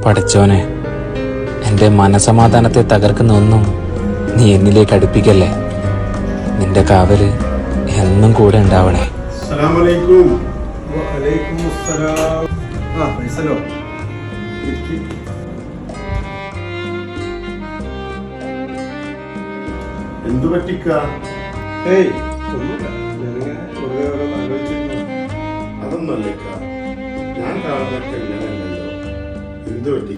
പഠിച്ചോനെ, എൻ്റെ മനസമാധാനത്തെ തകർക്കുന്ന ഒന്നും നീ എന്നിലേക്ക് അടുപ്പിക്കല്ലേ. നിന്റെ കാവല് എന്നും കൂടെ ഉണ്ടാവണേ. അസ്സലാമലൈക്കും. വഅലൈക്കും അസ്സലാം. ഫൈസലോ, എന്തു പറ്റിക്ക? ഏയ് ഒന്നുമില്ല, ഞാനിങ്ങനെ വെറുതെ ഓരോന്ന് ആലോചിച്ചിരുന്നു. അതൊന്നുമല്ലേക്ക, ഞാൻ കാണുന്നതൊക്കെ ഇങ്ങനെയല്ലല്ലോ. എന്തു പറ്റി?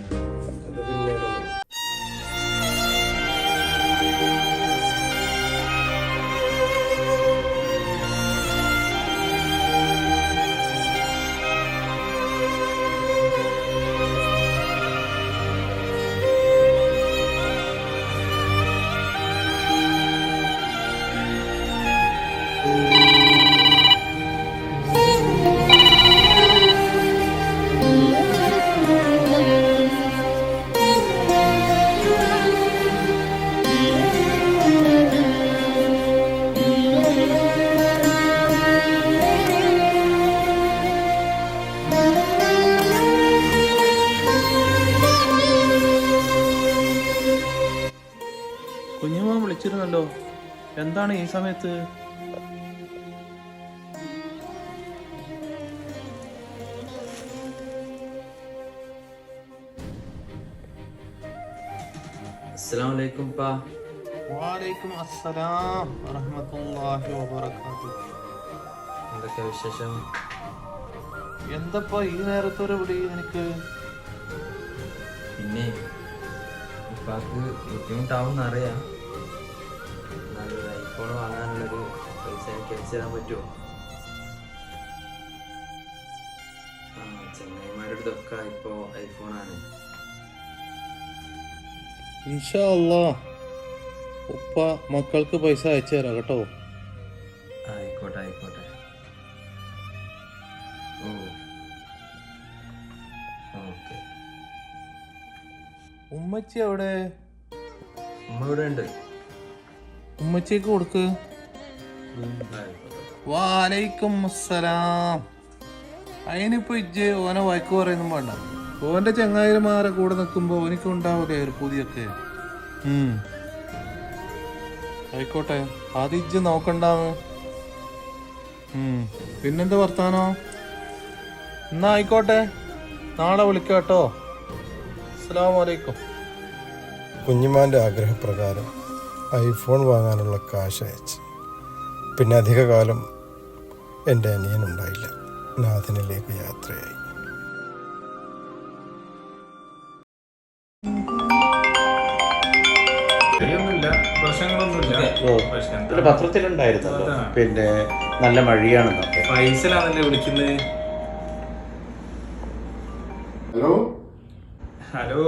കുഞ്ഞുമാൻ വിളിച്ചിരുന്നല്ലോ, എന്താണ് ഈ സമയത്ത്? അസ്സലാമലൈക്കും പാ. വഅലൈക്കും അസ്സലാം വറഹ്മത്തുള്ളാഹി വബറകാതുഹു. എന്തൊക്കെ വിശേഷം? എന്തപ്പാ ഈ നേരത്തൊരു വിളി നിനക്ക്? പിന്നെ ഉപ്പാക്ക് ബുദ്ധിമുട്ടാവും അറിയാം. എന്നാലും ഐഫോൺ വാങ്ങാനുള്ളൊരു പൈസ എനിക്ക് അയച്ചു തരാൻ പറ്റുമോ? ചെങ്ങായിമാരുടെ അടുത്തൊക്കെ ഇപ്പോൾ ഐഫോണാണ്. ഇൻഷാ അല്ലാഹ് ഉപ്പ മക്കൾക്ക് പൈസ അയച്ചു തരാം കേട്ടോ. ആയിക്കോട്ടെ ആയിക്കോട്ടെ. ഓ ഓക്കെ. ഉമ്മച്ചി എവിടെ? ഉമ്മ ഇവിടെ ഉണ്ട്. ഉമ്മച്ചിക്ക് കൊടുക്ക്. വഅലൈക്കും അസ്സലാം. അതിനിപ്പോ ഇജ്ജ് ഓനെ വഴക്ക് പറയുന്നു വേണ്ട. ഓന്റെ ചങ്ങായിമാരെ കൂടെ നിൽക്കുമ്പോ ഓനിക്ക് ഉണ്ടാവില്ലേ ഒരു പുതിയൊക്കെ. ആയിക്കോട്ടെ, ആദ്യം ഇജ്ജ് നോക്കണ്ടാന്ന്. പിന്നെന്ത് വർത്താനോ? എന്നാ ആയിക്കോട്ടെ, നാളെ വിളിക്കാട്ടോ. അസ്സലാമു അലൈക്കും. കുഞ്ഞിമാൻ്റെ ആഗ്രഹപ്രകാരം ഐഫോൺ വാങ്ങാനുള്ള കാശ് അയച്ച്. പിന്നെ അധിക കാലം എൻ്റെ അനിയനുണ്ടായില്ല, നാഥനിലേക്ക് യാത്രയായി. പത്രത്തിലുണ്ടായിരുന്നല്ലോ, പിന്നെ നല്ല മഴയാണെന്നൊക്കെ. ഫൈസലാണല്ലേ വിളിക്കുന്നത്? ഹലോ ഹലോ,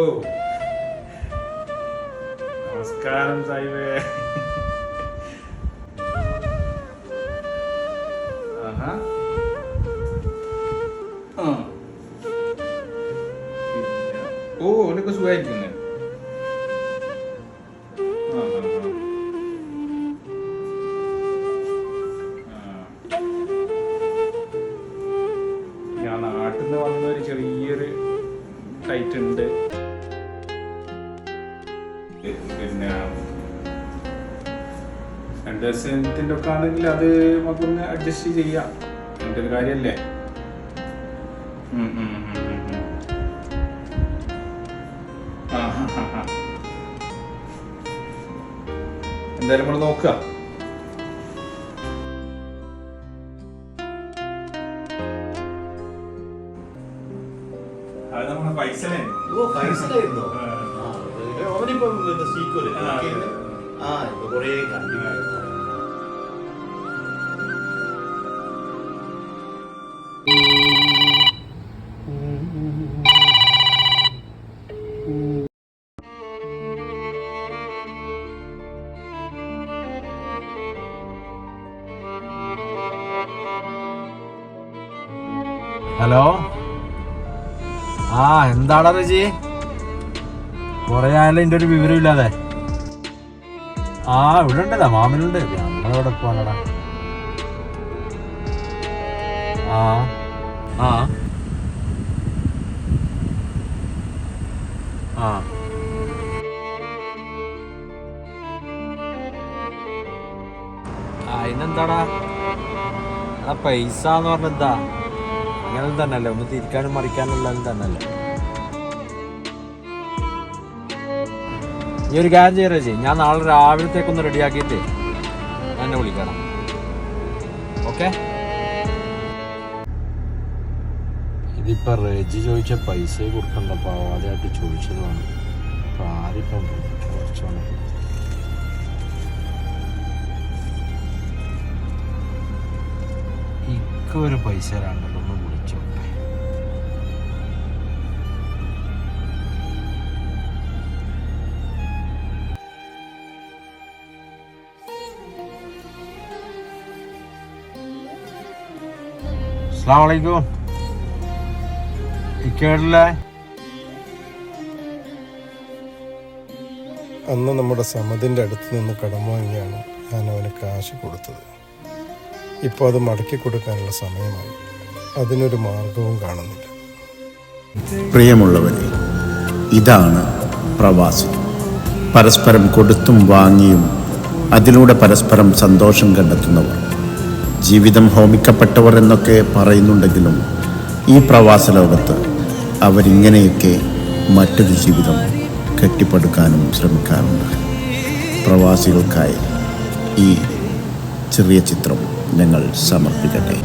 നമസ്കാരം സാഹിബേ. ഓ, ഓനൊക്കെ സുഖമായിരിക്കുന്നേ. ഞാൻ നാട്ടിൽ നിന്ന് വന്നൊരു ചെറിയൊരു ടൈറ്റ് ഉണ്ട്. പിന്നെ 2 ദിവസത്തിൻ്റെ ഒക്കെ ആണെങ്കിൽ അത് നമുക്കൊന്ന് അഡ്ജസ്റ്റ് ചെയ്യാം. എൻ്റെ ഒരു കാര്യമല്ലേ. എന്തായാലും നമ്മൾ നോക്കുക. അത് നമ്മുടെ പൈസലേ. ഹലോ, എന്താടാ റജി? കൊറേ ആയാലും എൻ്റെ ഒരു വിവരമില്ലാതെ. ഇവിടെ ഉണ്ടല്ലോ, മാമനുണ്ട്. നമ്മളവിടെ പോകണടാ. ആ അതിനെന്താടാ എടാ പൈസ എന്ന് പറഞ്ഞ എന്താ അങ്ങനെ തന്നെയല്ലേ ഒന്ന് തിരിക്കാനും മറിക്കാനുള്ള തന്നെയല്ലേ ഈ ഒരു കാര്യം ചെയ്യാ ചേച്ചി ഞാൻ നാളെ രാവിലത്തേക്കൊന്ന് റെഡിയാക്കിയിട്ട് എന്നെ വിളിക്കണം ഓക്കെ ഇതിപ്പോ റെജി ചോദിച്ച പൈസ കൊടുക്കണ്ടപ്പോ ആദ്യമായിട്ട് ചോദിച്ചതാണ് അപ്പൊ ആരിപ്പം കുറച്ചാണ് ഒരു പൈസ രണ്ടെണ്ണം വിളിച്ചോട്ടെ അസ്സലാമു അലൈക്കും ഇക്കേടില്ലേ അന്ന് നമ്മുടെ സമതിൻ്റെ അടുത്ത് നിന്ന് കടം വാങ്ങിയാണ് ഞാൻ അവന് കാശ് കൊടുത്തത്. ഇപ്പോൾ അത് മടക്കി കൊടുക്കാനുള്ള സമയമായി. അതിനൊരു മാർഗവും കാണുന്നില്ല. പ്രിയമുള്ളവരെ, ഇതാണ് പ്രവാസി. പരസ്പരം കൊടുത്തും വാങ്ങിയും അതിലൂടെ പരസ്പരം സന്തോഷം കണ്ടെത്തുന്നവർ. ജീവിതം ഹോമിക്കപ്പെട്ടവർ എന്നൊക്കെ പറയുന്നുണ്ടെങ്കിലും ഈ പ്രവാസ ലോകത്ത് അവരിങ്ങനെയൊക്കെ മറ്റൊരു ജീവിതം കെട്ടിപ്പടുക്കാനും ശ്രമിക്കാറുണ്ട്. പ്രവാസികൾക്കായി ഈ ചെറിയ ചിത്രം ഞങ്ങൾ സമർപ്പിക്കട്ടെ.